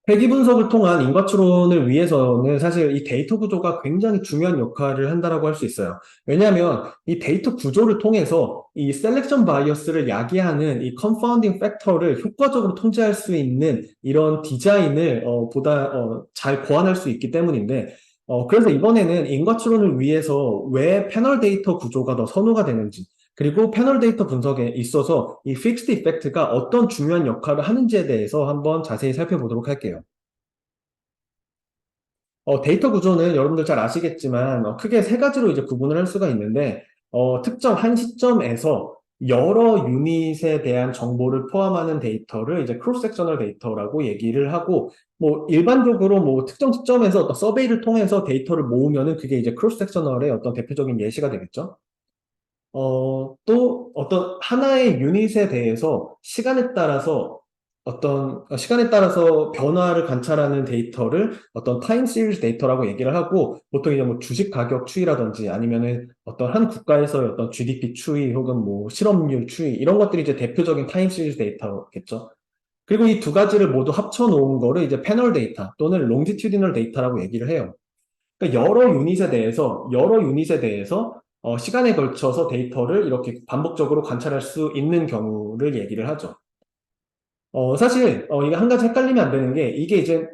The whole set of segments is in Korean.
회귀 분석을 통한 인과 추론을 위해서는 사실 이 데이터 구조가 굉장히 중요한 역할을 한다라고 할 수 있어요. 왜냐하면 이 데이터 구조를 통해서 이 셀렉션 바이어스를 야기하는 이 컨파운딩 팩터를 효과적으로 통제할 수 있는 이런 디자인을 보다 잘 고안할 수 있기 때문인데 그래서 이번에는 인과 추론을 위해서 왜 패널 데이터 구조가 더 선호가 되는지 그리고 패널 데이터 분석에 있어서 이 픽스드 이펙트가 어떤 중요한 역할을 하는지에 대해서 한번 자세히 살펴보도록 할게요. 데이터 구조는 여러분들 잘 아시겠지만 크게 세 가지로 이제 구분을 할 수가 있는데 특정 한 시점에서 여러 유닛에 대한 정보를 포함하는 데이터를 이제 크로스 섹셔널 데이터라고 얘기를 하고 뭐 일반적으로 뭐 특정 시점에서 어떤 서베이를 통해서 데이터를 모으면은 그게 이제 크로스 섹셔널의 어떤 대표적인 예시가 되겠죠. 또 어떤 하나의 유닛에 대해서 시간에 따라서 변화를 관찰하는 데이터를 어떤 타임 시리즈 데이터라고 얘기를 하고 보통 이제 뭐 주식 가격 추이라든지 아니면은 어떤 한 국가에서의 어떤 GDP 추이 혹은 뭐 실업률 추이 이런 것들이 이제 대표적인 타임 시리즈 데이터겠죠. 그리고 이 두 가지를 모두 합쳐 놓은 거를 이제 패널 데이터 또는 롱지튜디널 데이터라고 얘기를 해요. 그러니까 여러 유닛에 대해서 시간에 걸쳐서 데이터를 이렇게 반복적으로 관찰할 수 있는 경우를 얘기를 하죠. 사실 이게 한 가지 헷갈리면 안 되는 게 이게 이제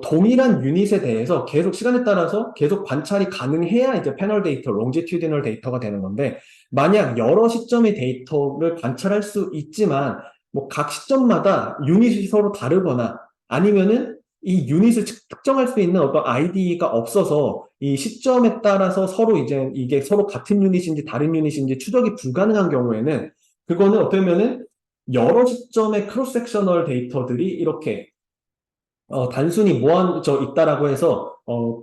동일한 유닛에 대해서 계속 시간에 따라서 계속 관찰이 가능해야 이제 패널 데이터, 롱지튜디널 데이터가 되는 건데 만약 여러 시점의 데이터를 관찰할 수 있지만 뭐 각 시점마다 유닛이 서로 다르거나 아니면은 이 유닛을 특정할 수 있는 어떤 아이디가 없어서 이 시점에 따라서 서로 이제 이게 서로 같은 유닛인지 다른 유닛인지 추적이 불가능한 경우에는 그거는 어떻게 보면은 여러 시점의 크로스 섹셔널 데이터들이 이렇게 단순히 모아져 있다라고 해서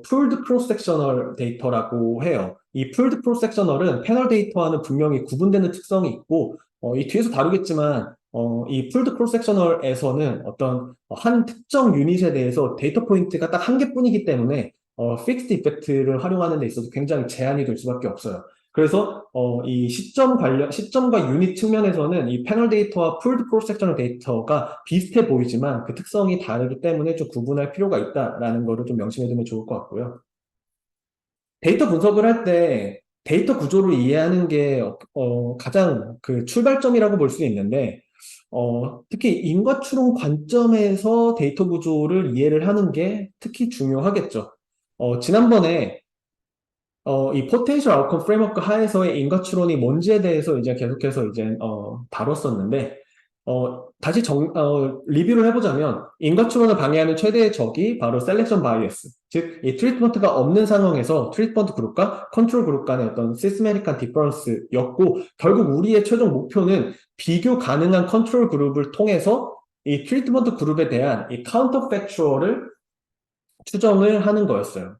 풀드 크로스 섹셔널 데이터라고 해요. 이 풀드 크로스 섹셔널은 패널 데이터와는 분명히 구분되는 특성이 있고 이 뒤에서 다루겠지만 이 풀드 크로스 섹셔널에서는 어떤 한 특정 유닛에 대해서 데이터 포인트가 딱 한 개뿐이기 때문에 픽스드 이펙트를 활용하는 데 있어서 굉장히 제한이 될 수밖에 없어요. 그래서 이 시점과 유닛 측면에서는 이 패널 데이터와 풀드 크로스 섹셔널 데이터가 비슷해 보이지만 그 특성이 다르기 때문에 좀 구분할 필요가 있다라는 거를 좀 명심해 두면 좋을 것 같고요. 데이터 분석을 할 때 데이터 구조를 이해하는 게 가장 그 출발점이라고 볼 수 있는데 특히 인과 추론 관점에서 데이터 구조를 이해를 하는 게 특히 중요하겠죠. 지난번에 이 포텐셜 아웃컴 프레임워크 하에서의 인과 추론이 뭔지에 대해서 이제 계속해서 이제 다뤘었는데 다시 리뷰를 해보자면 인과 추론을 방해하는 최대의 적이 바로 셀렉션 바이어스, 즉 이 트리트먼트가 없는 상황에서 트리트먼트 그룹과 컨트롤 그룹 간의 어떤 시스테메틱한 디퍼런스였고 결국 우리의 최종 목표는 비교 가능한 컨트롤 그룹을 통해서 이 트리트먼트 그룹에 대한 이 카운터 팩추얼을 추정을 하는 거였어요.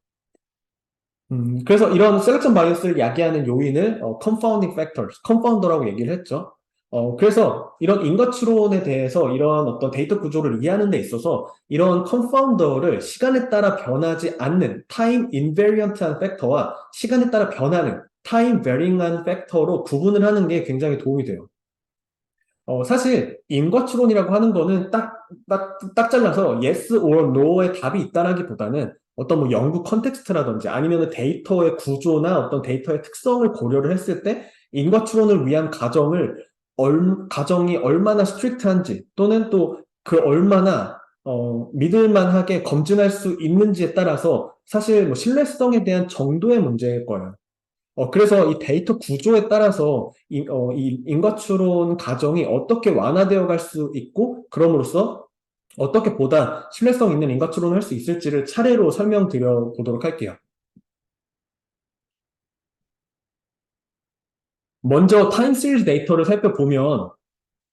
그래서 이런 셀렉션 바이어스를 야기하는 요인을 confounding factors, confounder라고 얘기를 했죠. 그래서 이런 인과 추론에 대해서 이런 어떤 데이터 구조를 이해하는 데 있어서 이런 confounder를 시간에 따라 변하지 않는 time invariant한 팩터와 시간에 따라 변하는 time varying한 팩터로 구분을 하는 게 굉장히 도움이 돼요. 사실 인과 추론이라고 하는 거는 딱 잘라서 yes or no의 답이 있다라기보다는 어떤 뭐 연구 컨텍스트라든지 아니면 데이터의 구조나 어떤 데이터의 특성을 고려를 했을 때 인과 추론을 위한 가정이 얼마나 스트릭트한지 또는 또 그 얼마나 믿을만하게 검증할 수 있는지에 따라서 사실 뭐 신뢰성에 대한 정도의 문제일 거예요. 그래서 이 데이터 구조에 따라서 이 인과추론 가정이 어떻게 완화되어 갈 수 있고, 그럼으로써 어떻게 보다 신뢰성 있는 인과추론을 할 수 있을지를 차례로 설명드려 보도록 할게요. 먼저 타임 시리즈 데이터를 살펴보면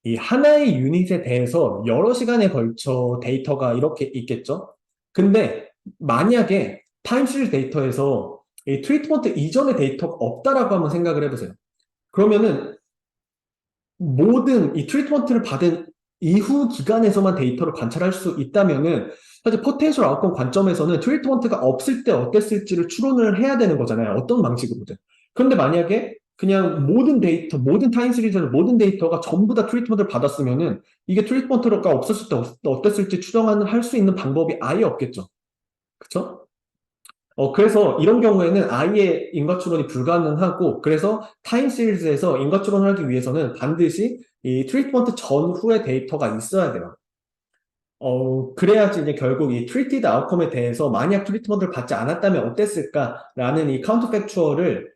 이 하나의 유닛에 대해서 여러 시간에 걸쳐 데이터가 이렇게 있겠죠? 근데 만약에 타임 시리즈 데이터에서 이 트리트먼트 이전의 데이터가 없다라고 한번 생각을 해보세요. 그러면은 모든 이 트리트먼트를 받은 이후 기간에서만 데이터를 관찰할 수 있다면은 사실 포텐셜 아웃컴 관점에서는 트리트먼트가 없을 때 어땠을지를 추론을 해야 되는 거잖아요. 어떤 방식으로든. 그런데 만약에 그냥 모든 데이터, 모든 타임 시리즈의 모든 데이터가 전부 다 트리트먼트를 받았으면은 이게 트리트먼트가 없었을 때 어땠을지 추정을 할 수 있는 방법이 아예 없겠죠. 그쵸? 그래서 이런 경우에는 아예 인과 추론이 불가능하고, 그래서 타임 시리즈에서 인과 추론을 하기 위해서는 반드시 이 트리트먼트 전후의 데이터가 있어야 돼요. 그래야지 이제 결국 이 트리티드 아웃컴에 대해서 만약 트리트먼트를 받지 않았다면 어땠을까라는 이 카운터 팩추얼을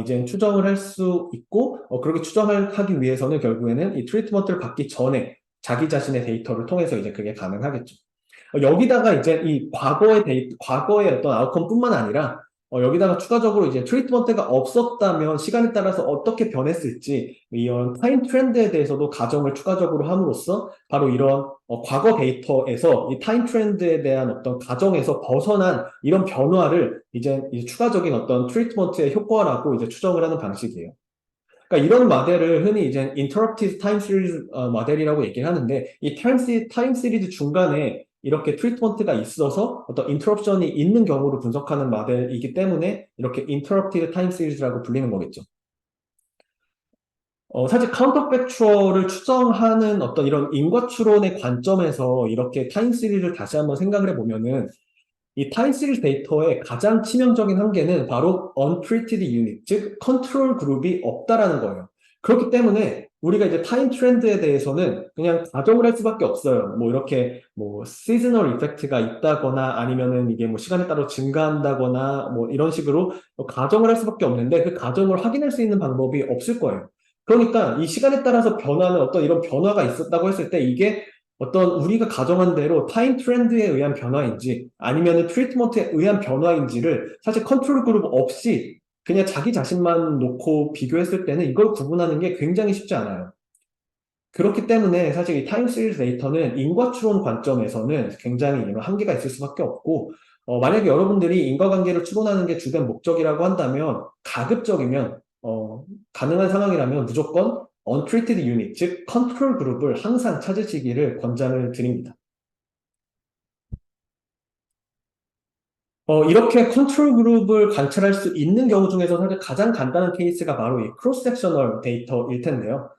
이제 추정을 할 수 있고, 그렇게 추정을 하기 위해서는 결국에는 이 트리트먼트를 받기 전에 자기 자신의 데이터를 통해서 이제 그게 가능하겠죠. 여기다가 이제 이 과거의 어떤 아웃컴뿐만 아니라 여기다가 추가적으로 이제 트리트먼트가 없었다면 시간에 따라서 어떻게 변했을지 이런 타임 트렌드에 대해서도 가정을 추가적으로 함으로써 바로 이런 과거 데이터에서 이 타임 트렌드에 대한 어떤 가정에서 벗어난 이런 변화를 이제 추가적인 어떤 트리트먼트의 효과라고 이제 추정을 하는 방식이에요. 그러니까 이런 모델을 흔히 이제 interrupted time series 모델이라고 얘기를 하는데, 이 타임 시리즈 중간에 이렇게 트리트먼트가 있어서 어떤 인터럽션이 있는 경우를 분석하는 모델이기 때문에 이렇게 interrupted time series라고 불리는 거겠죠. 사실 카운터 팩추얼을 추정하는 어떤 이런 인과 추론의 관점에서 이렇게 타임 시리즈를 다시 한번 생각을 해보면은, 이 타임 시리즈 데이터의 가장 치명적인 한계는 바로 untreated unit, 즉 컨트롤 그룹이 없다라는 거예요. 그렇기 때문에 우리가 이제 타임 트렌드에 대해서는 그냥 가정을 할 수밖에 없어요. 뭐 이렇게 뭐 시즈널 이펙트가 있다거나 아니면은 이게 뭐 시간에 따라 증가한다거나 뭐 이런 식으로 가정을 할 수밖에 없는데, 그 가정을 확인할 수 있는 방법이 없을 거예요. 그러니까 이 시간에 따라서 변하는 어떤 이런 변화가 있었다고 했을 때 이게 어떤 우리가 가정한 대로 타임 트렌드에 의한 변화인지 아니면 트리트먼트에 의한 변화인지를 사실 컨트롤 그룹 없이 그냥 자기 자신만 놓고 비교했을 때는 이걸 구분하는 게 굉장히 쉽지 않아요. 그렇기 때문에 사실 이 타임 시리즈 데이터는 인과 추론 관점에서는 굉장히 이런 한계가 있을 수밖에 없고, 만약에 여러분들이 인과관계를 추론하는 게 주된 목적이라고 한다면 가급적이면 가능한 상황이라면 무조건 untreated unit, 즉 컨트롤 그룹을 항상 찾으시기를 권장을 드립니다. 이렇게 컨트롤 그룹을 관찰할 수 있는 경우 중에서 사실 가장 간단한 케이스가 바로 이 크로스 섹셔널 데이터일 텐데요.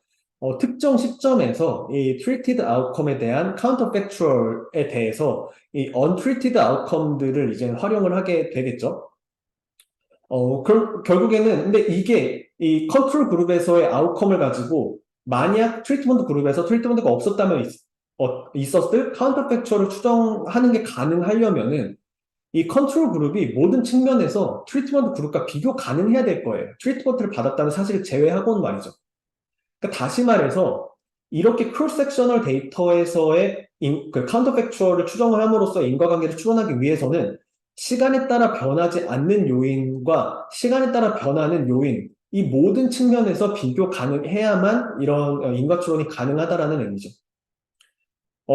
특정 시점에서 이 treated outcome에 대한 counterfactual에 대해서 이 untreated outcome들을 이제 활용을 하게 되겠죠. 결국에는 근데 이게 이 컨트롤 그룹에서의 아웃컴을 가지고 만약 트리트먼트 그룹에서 트리트먼트가 없었다면 있었을 카운터 팩처를 추정하는 게 가능하려면은 이 컨트롤 그룹이 모든 측면에서 트리트먼트 그룹과 비교 가능해야 될 거예요. 트리트먼트를 받았다는 사실을 제외하고는 말이죠. 그러니까 다시 말해서 이렇게 크로스 섹셔널 데이터에서의 그 카운터 팩추얼을 추정을 함으로써 인과관계를 추론하기 위해서는 시간에 따라 변하지 않는 요인과 시간에 따라 변하는 요인, 이 모든 측면에서 비교 가능해야만 이런 인과 추론이 가능하다라는 의미죠.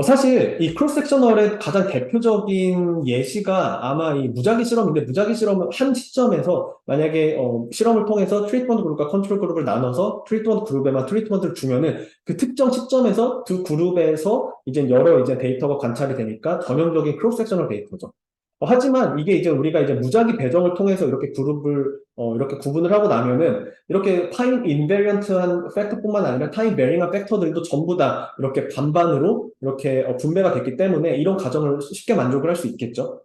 사실 이 크로스 섹셔널의 가장 대표적인 예시가 아마 이 무작위 실험인데, 무작위 실험은 한 시점에서 만약에 실험을 통해서 트리트먼트 그룹과 컨트롤 그룹을 나눠서 트리트먼트 그룹에만 트리트먼트를 주면은 그 특정 시점에서 두 그룹에서 이제 여러 이제 데이터가 관찰이 되니까 전형적인 크로스 섹셔널 데이터죠. 하지만 이게 이제 우리가 이제 무작위 배정을 통해서 이렇게 그룹을 이렇게 구분을 하고 나면은 이렇게 타임 인베리언트한 팩터뿐만 아니라 타임 베링한 팩터들도 전부 다 이렇게 반반으로 이렇게 분배가 됐기 때문에 이런 가정을 쉽게 만족을 할 수 있겠죠.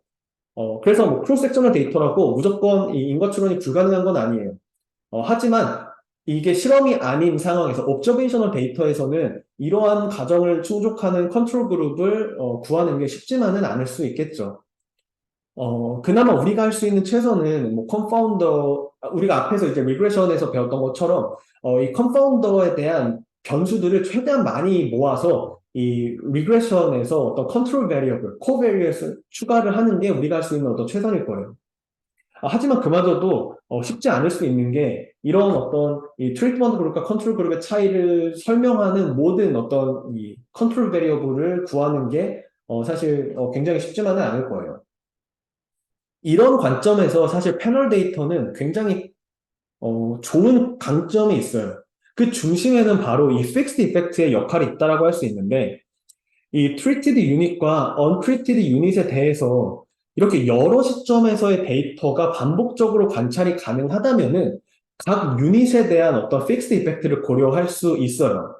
그래서 뭐 크로스 섹셔널 데이터라고 무조건 이 인과 추론이 불가능한 건 아니에요. 하지만 이게 실험이 아닌 상황에서 옵저베이셔널 데이터에서는 이러한 가정을 충족하는 컨트롤 그룹을 구하는 게 쉽지만은 않을 수 있겠죠. 그나마 우리가 할 수 있는 최선은 뭐 컨파운더, 우리가 앞에서 이제 리그레션에서 배웠던 것처럼 이 컨파운더에 대한 변수들을 최대한 많이 모아서 이 리그레션에서 어떤 컨트롤 베리어블, 코베리어스를 추가를 하는 게 우리가 할 수 있는 어떤 최선일 거예요. 하지만 그마저도 쉽지 않을 수 있는 게 이런 어떤 이 트리트먼트 그룹과 컨트롤 그룹의 차이를 설명하는 모든 어떤 이 컨트롤 베리어블을 구하는 게 사실 굉장히 쉽지만은 않을 거예요. 이런 관점에서 사실 패널 데이터는 굉장히 좋은 강점이 있어요. 그 중심에는 바로 이 fixed effect의 역할이 있다라고 할 수 있는데, 이 treated unit과 untreated unit에 대해서 이렇게 여러 시점에서의 데이터가 반복적으로 관찰이 가능하다면은 각 유닛에 대한 어떤 픽스드 이펙트를 고려할 수 있어요.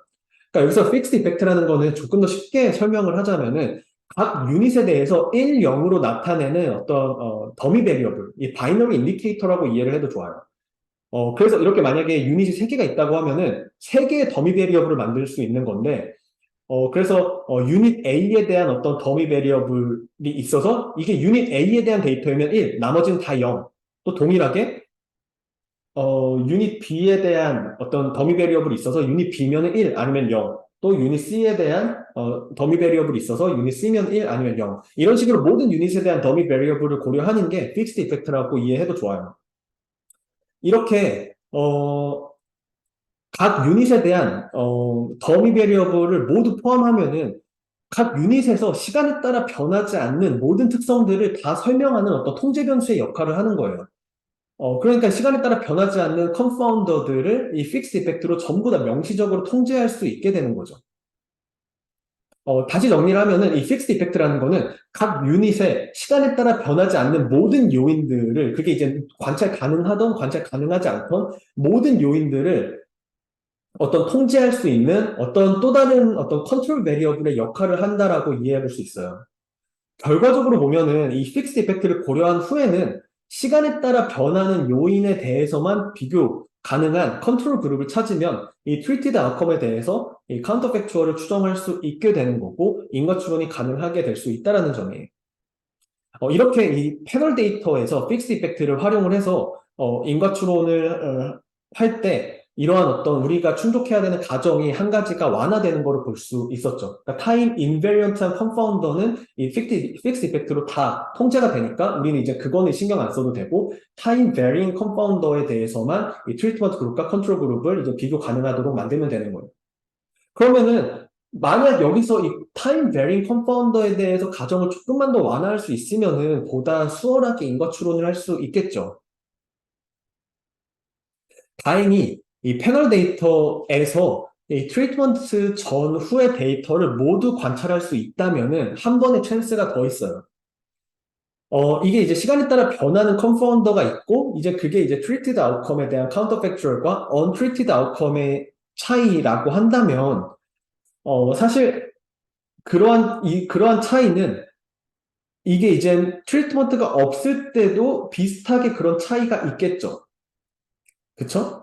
그러니까 여기서 픽스드 이펙트라는 거는 조금 더 쉽게 설명을 하자면은 각 유닛에 대해서 1, 0으로 나타내는 어떤 더미 베리어블, 이 바이너리 인디케이터라고 이해를 해도 좋아요. 그래서 이렇게 만약에 유닛이 3개가 있다고 하면은 3개의 더미 베리어블을 만들 수 있는 건데 그래서 유닛 A에 대한 어떤 더미 베리어블이 있어서 이게 유닛 A에 대한 데이터이면 1, 나머지는 다 0. 또 동일하게 유닛 B에 대한 어떤 더미 베리어블이 있어서 유닛 B면은 1 아니면 0. 또 유닛 C에 대한 더미 베리어블이 있어서 유닛 C면 1 아니면 0. 이런 식으로 모든 유닛에 대한 더미 베리어블을 고려하는 게 픽스드 이펙트라고 이해해도 좋아요. 이렇게 각 유닛에 대한 더미 베리어블을 모두 포함하면은 각 유닛에서 시간에 따라 변하지 않는 모든 특성들을 다 설명하는 어떤 통제 변수의 역할을 하는 거예요. 그러니까 시간에 따라 변하지 않는 컨파운더들을 이 픽스 이펙트로 전부 다 명시적으로 통제할 수 있게 되는 거죠. 다시 정리를 하면은 이 픽스 이펙트라는 거는 각 유닛에 시간에 따라 변하지 않는 모든 요인들을 그게 이제 관찰 가능하던 관찰 가능하지 않던 모든 요인들을 어떤 통제할 수 있는 어떤 또 다른 어떤 컨트롤 베리어블의 역할을 한다라고 이해해 볼 수 있어요. 결과적으로 보면은 이 픽스 이펙트를 고려한 후에는 시간에 따라 변하는 요인에 대해서만 비교 가능한 컨트롤 그룹을 찾으면 이 트리티드 아웃컴에 대해서 이 카운터 팩추얼을 추정할 수 있게 되는 거고 인과 추론이 가능하게 될 수 있다라는 점이에요. 이렇게 이 패널 데이터에서 픽스 이펙트를 활용을 해서 인과 추론을 할 때 이러한 어떤 우리가 충족해야 되는 가정이 한 가지가 완화되는 것을 볼 수 있었죠. 그러니까 타임 인베리언트한 컨파운더는 이 픽스 이펙트로 다 통제가 되니까 우리는 이제 그거는 신경 안 써도 되고 타임 베리잉 컨파운더에 대해서만 이 트리트먼트 그룹과 컨트롤 그룹을 이제 비교 가능하도록 만들면 되는 거예요. 그러면은 만약 여기서 이 타임 베링 컴파운더에 대해서 가정을 조금만 더 완화할 수 있으면은 보다 수월하게 인과 추론을 할 수 있겠죠. 다행히 이 패널 데이터에서 이 트리트먼트 전후의 데이터를 모두 관찰할 수 있다면은 한 번의 찬스가 더 있어요. 이게 이제 시간에 따라 변하는 컨파운더가 있고, 이제 그게 이제 treated outcome에 대한 counterfactual과 untreated outcome의 차이라고 한다면, 사실 그러한 차이는 이게 이제 트리트먼트가 없을 때도 비슷하게 그런 차이가 있겠죠. 그쵸?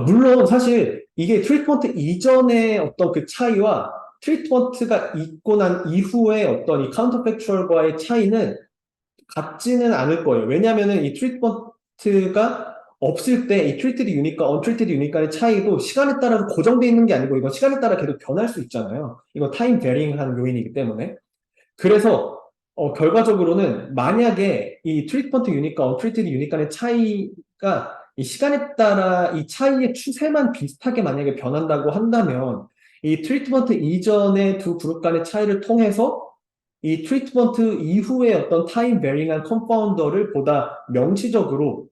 물론 사실 이게 트리트먼트 이전의 어떤 그 차이와 트리트먼트가 있고 난 이후의 어떤 이 카운터 팩추얼과의 차이는 같지는 않을 거예요. 왜냐면은 이 트리트먼트가 없을 때 이 트리티드 유닛과 언트리티드 유닛 간의 차이도 시간에 따라서 고정되어 있는 게 아니고 이건 시간에 따라 계속 변할 수 있잖아요. 이건 타임 베링한 요인이기 때문에. 그래서 결과적으로는 만약에 이 트리트먼트 유닛과 언트리티드 유닛 간의 차이가 이 시간에 따라 이 차이의 추세만 비슷하게 만약에 변한다고 한다면 이 트리트먼트 이전의 두 그룹 간의 차이를 통해서 이 트리트먼트 이후의 어떤 타임 베링한 컴파운더를 보다 명시적으로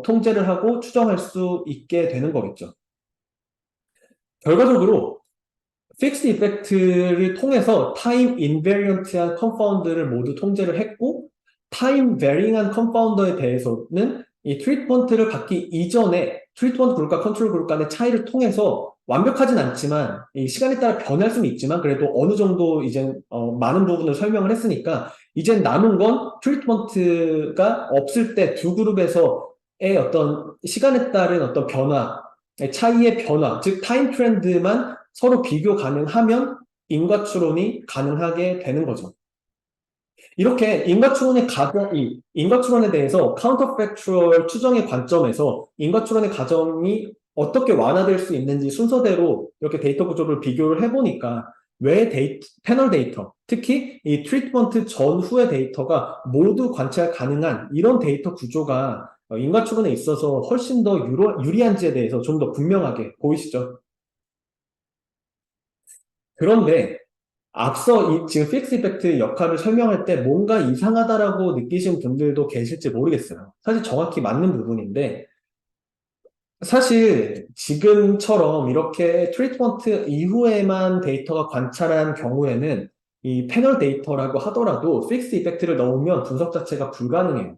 통제를 하고 추정할 수 있게 되는 거겠죠. 결과적으로 픽스 이펙트를 통해서 타임 인베리언트한 컴파운드를 모두 통제를 했고 타임 베링한 컴파운더에 대해서는 이 트리트먼트를 받기 이전에 트리트먼트 그룹과 컨트롤 그룹 간의 차이를 통해서 완벽하진 않지만 이 시간에 따라 변할 수는 있지만 그래도 어느 정도 이제 많은 부분을 설명을 했으니까 이제 남은 건 트리트먼트가 없을 때 두 그룹에서의 어떤 시간에 따른 어떤 변화, 차이의 변화, 즉 타임 트렌드만 서로 비교 가능하면 인과추론이 가능하게 되는 거죠. 이렇게 인과추론에 대해서 카운터 팩추얼 추정의 관점에서 인과추론의 가정이 어떻게 완화될 수 있는지 순서대로 이렇게 데이터 구조를 비교를 해보니까 왜 패널 데이터, 특히 이 트리트먼트 전후의 데이터가 모두 관찰 가능한 이런 데이터 구조가 인과추론에 있어서 훨씬 더 유리한지에 대해서 좀 더 분명하게 보이시죠? 그런데 앞서 지금 픽스 이펙트 역할을 설명할 때 뭔가 이상하다라고 느끼신 분들도 계실지 모르겠어요. 사실 정확히 맞는 부분인데 사실 지금처럼 이렇게 트리트먼트 이후에만 데이터가 관찰한 경우에는 이 패널 데이터라고 하더라도 픽스 이펙트를 넣으면 분석 자체가 불가능해요.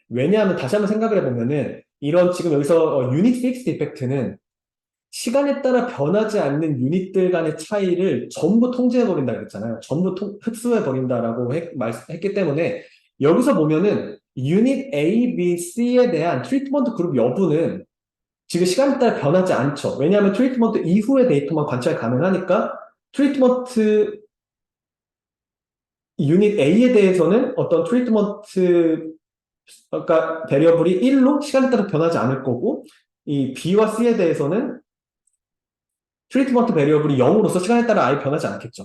왜냐하면 다시 한번 생각을 해보면은 이런 지금 여기서 유닛 픽스드 이펙트는 시간에 따라 변하지 않는 유닛들 간의 차이를 전부 통제해버린다 그랬잖아요. 전부 흡수해버린다라고 했기 때문에 여기서 보면은 유닛 A, B, C에 대한 트리트먼트 그룹 여부는 지금 시간에 따라 변하지 않죠. 왜냐하면 트리트먼트 이후의 데이터만 관찰 가능하니까 트리트먼트 유닛 A에 대해서는 어떤 트리트먼트 그러니까 베리어블이 1로 시간에 따라 변하지 않을 거고 이 B와 C에 대해서는 트리트먼트 베리어블이 0으로서 시간에 따라 아예 변하지 않겠죠.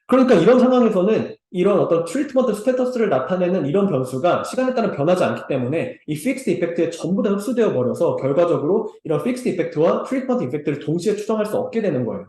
그러니까 이런 상황에서는 이런 어떤 트리트먼트 스테터스를 나타내는 이런 변수가 시간에 따라 변하지 않기 때문에 이 픽스드 이펙트에 전부 다 흡수되어 버려서 결과적으로 이런 픽스드 이펙트와 트리트먼트 이펙트를 동시에 추정할 수 없게 되는 거예요.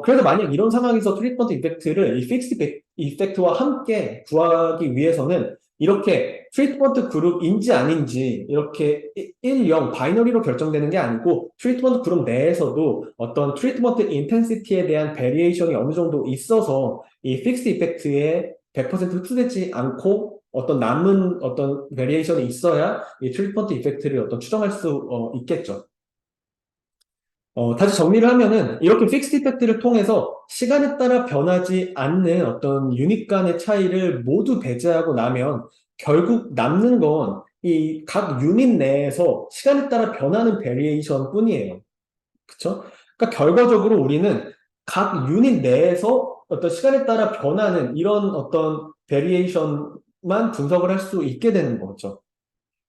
그래서 만약 이런 상황에서 트리트먼트 이펙트를 이 픽스드 이펙트와 함께 구하기 위해서는 이렇게 트리트먼트 그룹인지 아닌지 이렇게 1, 0 바이너리로 결정되는 게 아니고 트리트먼트 그룹 내에서도 어떤 트리트먼트 인텐시티에 대한 베리에이션이 어느 정도 있어서 이 픽스드 이펙트에 100% 흡수되지 않고 어떤 남은 어떤 베리에이션이 있어야 이 트리트먼트 이펙트를 어떤 추정할 수 있겠죠. 다시 정리를 하면은 이렇게 픽스드 이펙트를 통해서 시간에 따라 변하지 않는 어떤 유닛 간의 차이를 모두 배제하고 나면 결국 남는 건 이 각 유닛 내에서 시간에 따라 변하는 베리에이션 뿐이에요. 그쵸? 그러니까 결과적으로 우리는 각 유닛 내에서 어떤 시간에 따라 변하는 이런 어떤 베리에이션만 분석을 할 수 있게 되는 거죠.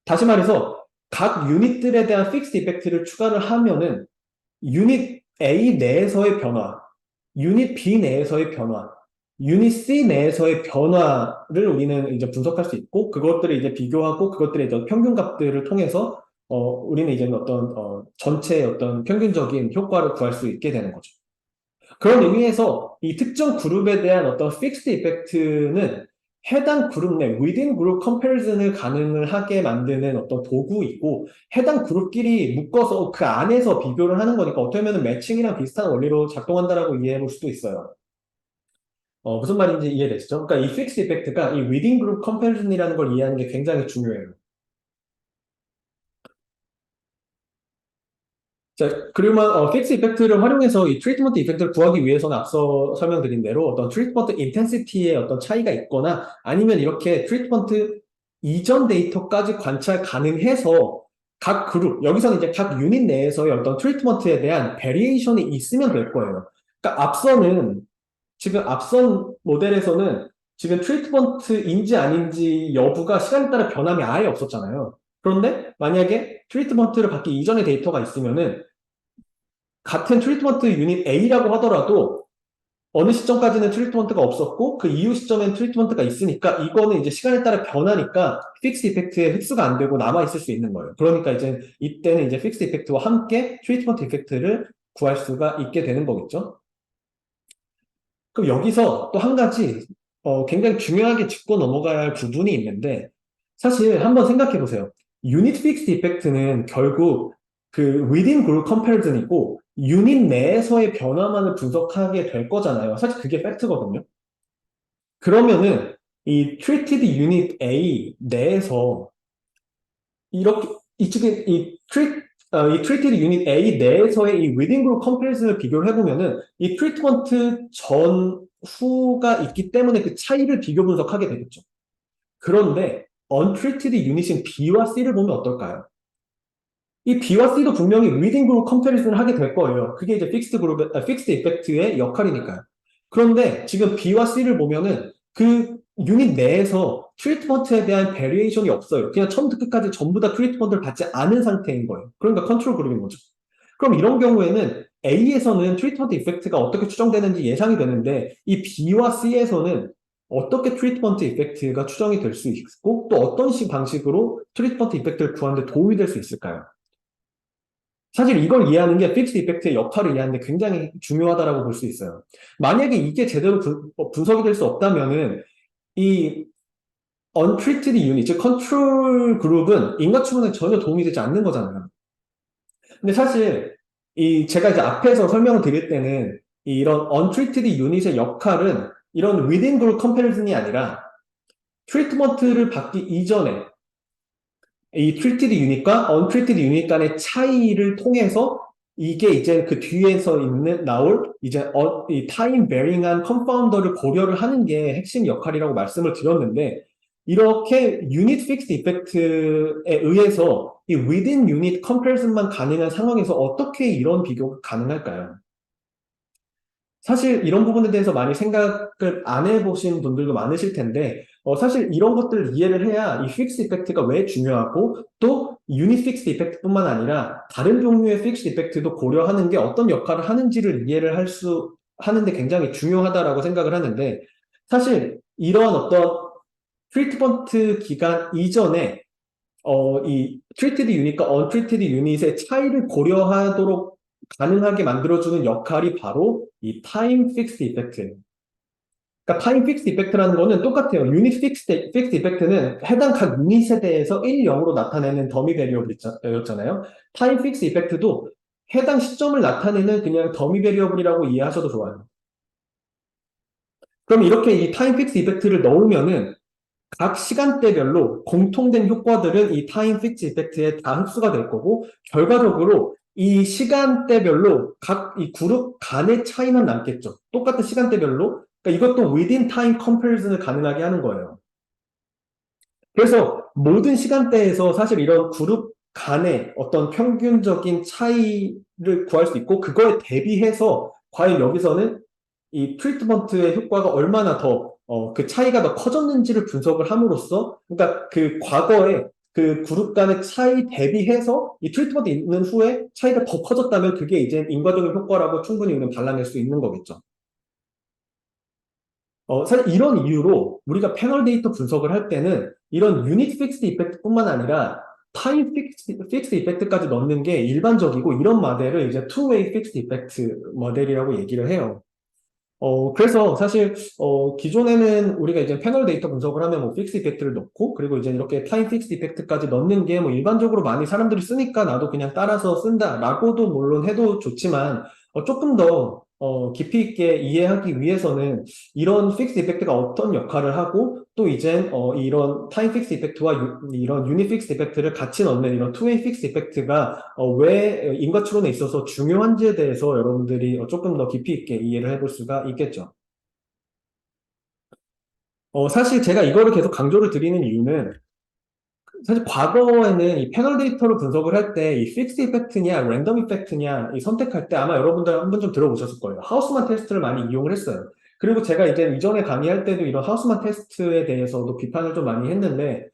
다시 말해서 각 유닛들에 대한 픽스드 이펙트를 추가를 하면은 유닛 A 내에서의 변화, 유닛 B 내에서의 변화, 유닛 C 내에서의 변화를 우리는 이제 분석할 수 있고, 그것들을 이제 비교하고, 그것들의 이제 평균값들을 통해서, 우리는 이제 전체의 어떤 평균적인 효과를 구할 수 있게 되는 거죠. 그런 의미에서 이 특정 그룹에 대한 어떤 픽스드 이펙트는 해당 그룹 내 within 그룹 컴패리즌을 가능을 하게 만드는 어떤 도구이고 해당 그룹끼리 묶어서 그 안에서 비교를 하는 거니까 어떻게 보면 매칭이랑 비슷한 원리로 작동한다라고 이해해 볼 수도 있어요. 무슨 말인지 이해되시죠? 그러니까 이 픽스드 이펙트가 이 within 그룹 컴패리즌이라는 걸 이해하는 게 굉장히 중요해요. 자, 그리고 픽스 이펙트를 활용해서 이 트리트먼트 이펙트를 구하기 위해서는 앞서 설명드린 대로 어떤 트리트먼트 인텐시티의 어떤 차이가 있거나 아니면 이렇게 트리트먼트 이전 데이터까지 관찰 가능해서 각 그룹, 여기서는 이제 각 유닛 내에서의 어떤 트리트먼트에 대한 베리에이션이 있으면 될 거예요. 그러니까 지금 앞선 모델에서는 지금 트리트먼트인지 아닌지 여부가 시간에 따라 변함이 아예 없었잖아요. 그런데 만약에 트리트먼트를 받기 이전의 데이터가 있으면은 같은 트리트먼트 유닛 A라고 하더라도 어느 시점까지는 트리트먼트가 없었고 그 이후 시점엔 트리트먼트가 있으니까 이거는 이제 시간에 따라 변하니까 픽스 이펙트에 흡수가 안 되고 남아 있을 수 있는 거예요. 그러니까 이제 이때는 이제 픽스 이펙트와 함께 트리트먼트 이펙트를 구할 수가 있게 되는 거겠죠. 그럼 여기서 또 한 가지 굉장히 중요하게 짚고 넘어가야 할 부분이 있는데 사실 한번 생각해 보세요. 유닛 픽스 이펙트는 결국 그 within group comparison이고 유닛 내에서의 변화만을 분석하게 될 거잖아요. 사실 그게 팩트거든요. 그러면은 이 treated unit A 내에서 이렇게 이쪽에 이 treated unit A 내에서의 이 within group comparison을 비교를 해보면은 이 트리트먼트 전후가 있기 때문에 그 차이를 비교 분석하게 되겠죠. 그런데 untreated unit인 B와 C를 보면 어떨까요? 이 B와 C도 분명히 리딩 그룹 컴패리즌을 하게 될 거예요. 그게 이제 픽스드 이펙트의 역할이니까요. 그런데 지금 B와 C를 보면은 그 유닛 내에서 트리트먼트에 대한 베리에이션이 없어요. 그냥 처음부터 끝까지 전부 다 트리트먼트를 받지 않은 상태인 거예요. 그러니까 컨트롤 그룹인 거죠. 그럼 이런 경우에는 A에서는 트리트먼트 이펙트가 어떻게 추정되는지 예상이 되는데 이 B와 C에서는 어떻게 트리트먼트 이펙트가 추정이 될 수 있고 또 어떤 방식으로 트리트먼트 이펙트를 구하는 데 도움이 될 수 있을까요? 사실 이걸 이해하는 게 픽스 이펙트의 역할을 이해하는 데 굉장히 중요하다고 볼 수 있어요. 만약에 이게 제대로 분석이 될 수 없다면은 이 untreated unit, 즉 컨트롤 그룹은 인과 추론에 전혀 도움이 되지 않는 거잖아요. 근데 사실 제가 이제 앞에서 설명을 드릴 때는 이런 untreated unit의 역할은 이런 within group comparison이 아니라 트리트먼트를 받기 이전에 이 treated unit과 untreated unit 간의 차이를 통해서 이게 이제 그 뒤에서 나올 이제 이 타임 베링한 컴파운더를 고려를 하는 게 핵심 역할이라고 말씀을 드렸는데 이렇게 유닛 픽스 이펙트에 의해서 이 within unit comparison만 가능한 상황에서 어떻게 이런 비교가 가능할까요? 사실 이런 부분에 대해서 많이 생각을 안 해보신 분들도 많으실 텐데, 사실 이런 것들을 이해를 해야 이 픽스 이펙트가 왜 중요하고, 또 유닛 픽스 이펙트뿐만 아니라 다른 종류의 픽스 이펙트도 고려하는 게 어떤 역할을 하는지를 이해를 하는데 굉장히 중요하다라고 생각을 하는데, 사실 이런 어떤 트리트먼트 기간 이전에 이 treated unit과 untreated unit의 차이를 고려하도록 가능하게 만들어주는 역할이 바로 이 time fixed effect예요. 그러니까 time fixed effect라는 거는 똑같아요. unit fixed effect는 해당 각 유닛에 대해서 1, 0으로 나타내는 더미 베리어블이었잖아요. time fixed effect도 해당 시점을 나타내는 그냥 더미 베리어블이라고 이해하셔도 좋아요. 그럼 이렇게 이 time fixed effect를 넣으면은 각 시간대별로 공통된 효과들은 이 타임 픽스 이펙트에 다 흡수가 될 거고 결과적으로 이 시간대별로 각 이 그룹 간의 차이만 남겠죠. 똑같은 시간대별로. 그러니까 이것도 within time comparison을 가능하게 하는 거예요. 그래서 모든 시간대에서 사실 이런 그룹 간의 어떤 평균적인 차이를 구할 수 있고 그거에 대비해서 과연 여기서는 이 트리트먼트의 효과가 얼마나 더, 그 차이가 더 커졌는지를 분석을 함으로써, 그러니까 그 과거에 그 그룹 간의 차이 대비해서 이 트리트먼트 있는 후에 차이가 더 커졌다면 그게 이제 인과적인 효과라고 충분히 우리는 발라낼 수 있는 거겠죠. 사실 이런 이유로 우리가 패널 데이터 분석을 할 때는 이런 유닛 픽스드 이펙트뿐만 아니라 타임 픽스드 이펙트까지 넣는 게 일반적이고 이런 모델을 이제 투-웨이 픽스드 이펙트 모델이라고 얘기를 해요. 그래서 사실, 기존에는 우리가 이제 패널 데이터 분석을 하면 뭐 픽스 이펙트를 넣고, 그리고 이제 이렇게 타임 픽스 이펙트까지 넣는 게 뭐 일반적으로 많이 사람들이 쓰니까 나도 그냥 따라서 쓴다라고도 물론 해도 좋지만, 조금 더, 깊이 있게 이해하기 위해서는 이런 픽스 이펙트가 어떤 역할을 하고, 또 이제, 이런 타임 픽스 이펙트와 이런 유닛 픽스 이펙트를 같이 넣는 이런 투웨이 픽스 이펙트가 왜 인과 추론에 있어서 중요한지에 대해서 여러분들이 조금 더 깊이 있게 이해를 해볼 수가 있겠죠. 사실 제가 이거를 계속 강조를 드리는 이유는 사실 과거에는 이 패널 데이터를 분석을 할 때 이 픽스 이펙트냐 랜덤 이펙트냐 이 선택할 때 아마 여러분들 한번 좀 들어보셨을 거예요. 하우스만 테스트를 많이 이용을 했어요. 그리고 제가 이제 이전에 강의할 때도 이런 하우스만 테스트에 대해서도 비판을 좀 많이 했는데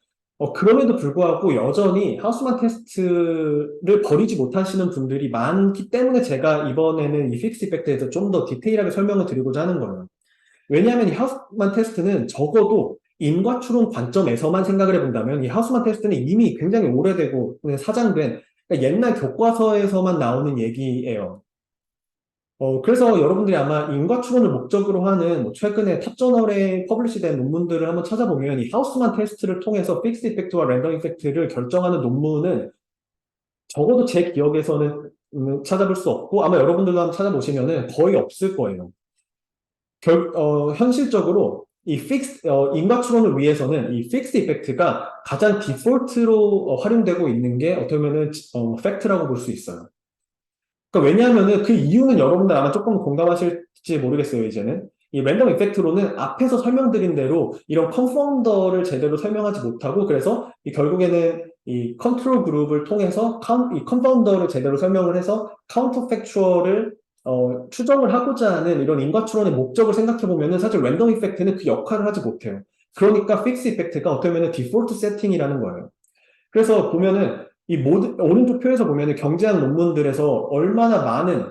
그럼에도 불구하고 여전히 하우스만 테스트를 버리지 못하시는 분들이 많기 때문에 제가 이번에는 이 픽스 이펙트에 대해서 좀 더 디테일하게 설명을 드리고자 하는 거예요. 왜냐하면 이 하우스만 테스트는 적어도 인과 추론 관점에서만 생각을 해본다면 이 하우스만 테스트는 이미 굉장히 오래되고 사장된 그러니까 옛날 교과서에서만 나오는 얘기예요. 그래서 여러분들이 아마 인과 추론을 목적으로 하는 뭐 최근에 탑저널에 퍼블리시된 논문들을 한번 찾아보면 이 하우스만 테스트를 통해서 픽스 이펙트와 랜덤 이펙트를 결정하는 논문은 적어도 제 기억에서는 찾아볼 수 없고 아마 여러분들도 한번 찾아보시면은 거의 없을 거예요. 현실적으로 이 인과 추론을 위해서는 이 픽스 이펙트가 가장 디폴트로 활용되고 있는 게 어떻게 보면은 팩트라고 볼 수 있어요. 그러니까 왜냐하면은 그 이유는 여러분들 아마 조금 공감하실지 모르겠어요, 이제는. 이 랜덤 이펙트로는 앞에서 설명드린 대로 이런 컨파운더를 제대로 설명하지 못하고 그래서 결국에는 이 컨트롤 그룹을 통해서 이 컨파운더를 제대로 설명을 해서 카운터 팩추얼을 추정을 하고자 하는 이런 인과추론의 목적을 생각해 보면은 사실 랜덤 이펙트는 그 역할을 하지 못해요. 그러니까 픽스 이펙트가 어떻게 보면 디폴트 세팅이라는 거예요. 그래서 보면은 이 모든 오른쪽 표에서 보면은 경제학 논문들에서 얼마나 많은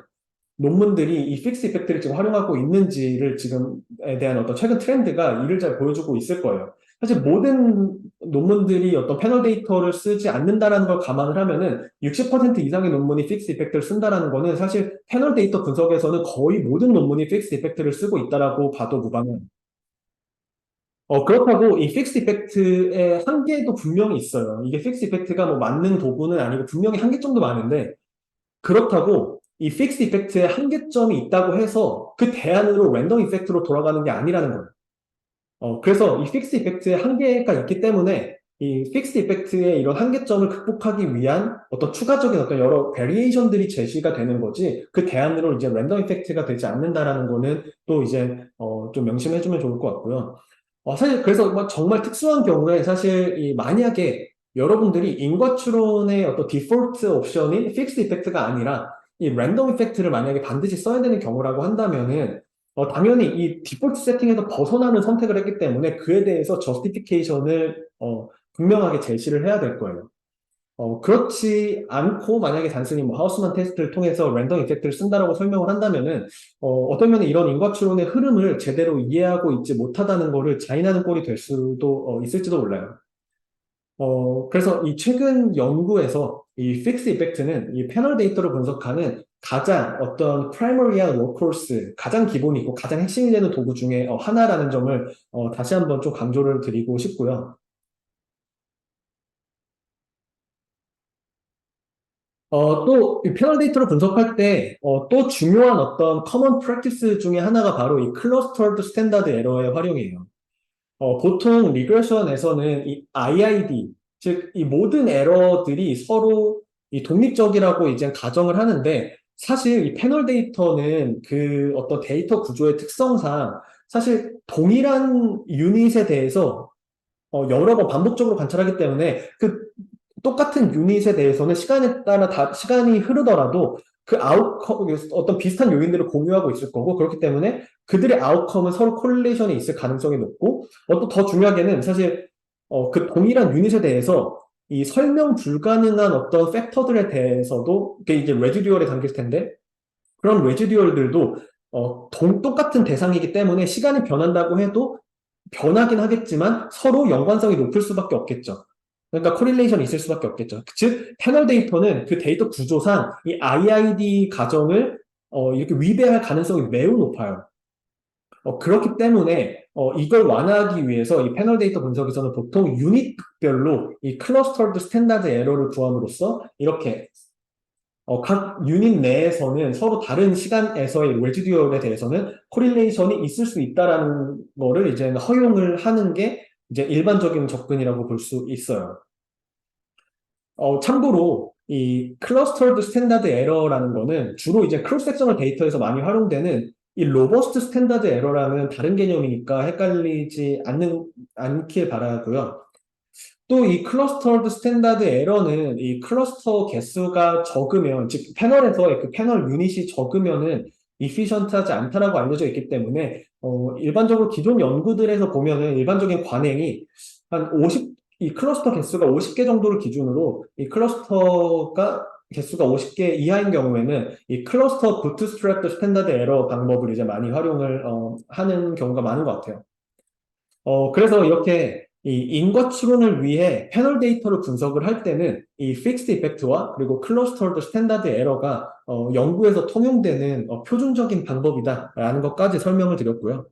논문들이 이 픽스 이펙트를 지금 활용하고 있는지를 지금에 대한 어떤 최근 트렌드가 이를 잘 보여주고 있을 거예요. 사실 모든 논문들이 어떤 패널 데이터를 쓰지 않는다라는 걸 감안을 하면은 60% 이상의 논문이 픽스 이펙트를 쓴다라는 거는 사실 패널 데이터 분석에서는 거의 모든 논문이 픽스 이펙트를 쓰고 있다라고 봐도 무방해요. 그렇다고 이 픽스 이펙트의 한계도 분명히 있어요. 이게 픽스 이펙트가 뭐 맞는 도구는 아니고 분명히 한계점도 많은데 그렇다고 이 픽스 이펙트의 한계점이 있다고 해서 그 대안으로 랜덤 이펙트로 돌아가는 게 아니라는 거예요. 그래서 이 픽스 이펙트의 한계가 있기 때문에 이 픽스 이펙트의 이런 한계점을 극복하기 위한 어떤 추가적인 어떤 여러 베리에이션들이 제시가 되는 거지, 그 대안으로 이제 랜덤 이펙트가 되지 않는다라는 거는 또 이제 좀 명심해주면 좋을 것 같고요. 사실 그래서 뭐 정말 특수한 경우에 사실 이 만약에 여러분들이 인과 추론의 어떤 디폴트 옵션인 픽스 이펙트가 아니라 이 랜덤 이펙트를 만약에 반드시 써야 되는 경우라고 한다면은 당연히 이 디폴트 세팅에서 벗어나는 선택을 했기 때문에 그에 대해서 저스티피케이션을 분명하게 제시를 해야 될 거예요. 그렇지 않고 만약에 단순히 뭐 하우스만 테스트를 통해서 랜덤 이펙트를 쓴다라고 설명을 한다면은 어떤 면에 이런 인과추론의 흐름을 제대로 이해하고 있지 못하다는 거를 자인하는 꼴이 될 수도 있을지도 몰라요. 그래서 이 최근 연구에서 이 픽스 이펙트는 이 패널 데이터를 분석하는 가장 어떤 프라이머리한 워크호스, 가장 기본이고 가장 핵심이 되는 도구 중에 하나라는 점을 다시 한번 좀 강조를 드리고 싶고요. 또, 이 패널 데이터를 분석할 때, 또 중요한 어떤 커먼 프랙티스 중에 하나가 바로 이 클러스터드 스탠다드 에러의 활용이에요. 보통 리그레션에서는 이 IID, 즉, 이 모든 에러들이 서로 이 독립적이라고 이제 가정을 하는데, 사실 이 패널 데이터는 그 어떤 데이터 구조의 특성상 사실 동일한 유닛에 대해서 여러 번 반복적으로 관찰하기 때문에 그 똑같은 유닛에 대해서는 시간에 따라 시간이 흐르더라도 그 아웃컴, 어떤 비슷한 요인들을 공유하고 있을 거고, 그렇기 때문에 그들의 아웃컴은 서로 콜리레이션이 있을 가능성이 높고, 또 더 중요하게는 사실, 그 동일한 유닛에 대해서 이 설명 불가능한 어떤 팩터들에 대해서도, 그게 이제 레지듀얼에 담길 텐데, 그런 레지듀얼들도 똑같은 대상이기 때문에 시간이 변한다고 해도 변하긴 하겠지만 서로 연관성이 높을 수밖에 없겠죠. 그러니까 코릴레이션이 있을 수밖에 없겠죠. 즉, 패널 데이터는 그 데이터 구조상 이 IID 가정을 이렇게 위배할 가능성이 매우 높아요. 그렇기 때문에 이걸 완화하기 위해서 이 패널 데이터 분석에서는 보통 유닛별로 이 클러스터드 스탠다드 에러를 구함으로써 이렇게 각 유닛 내에서는 서로 다른 시간에서의 레지듀얼에 대해서는 코릴레이션이 있을 수 있다라는 거를 이제 허용을 하는 게 이제 일반적인 접근이라고 볼 수 있어요. 참고로 이 클러스터드 스탠다드 에러라는 거는 주로 이제 크로스 섹셔널 데이터에서 많이 활용되는 이 로버스트 스탠다드 에러라는 다른 개념이니까 헷갈리지 않길 바라고요. 또 이 클러스터드 스탠다드 에러는 이 클러스터 개수가 적으면, 즉 패널에서의 그 패널 유닛이 적으면은 이피션트하지 않다라고 알려져 있기 때문에 일반적으로 기존 연구들에서 보면은 일반적인 관행이 한 50, 이 클러스터 개수가 50개 정도를 기준으로 이 클러스터가 개수가 50개 이하인 경우에는 이 클러스터 부트스트랩드 스탠다드 에러 방법을 이제 많이 활용을 하는 경우가 많은 것 같아요. 그래서 이렇게 이 인과 추론을 위해 패널 데이터를 분석을 할 때는 이 픽스드 이펙트와 그리고 클러스터드 스탠다드 에러가 연구에서 통용되는 표준적인 방법이다라는 것까지 설명을 드렸고요.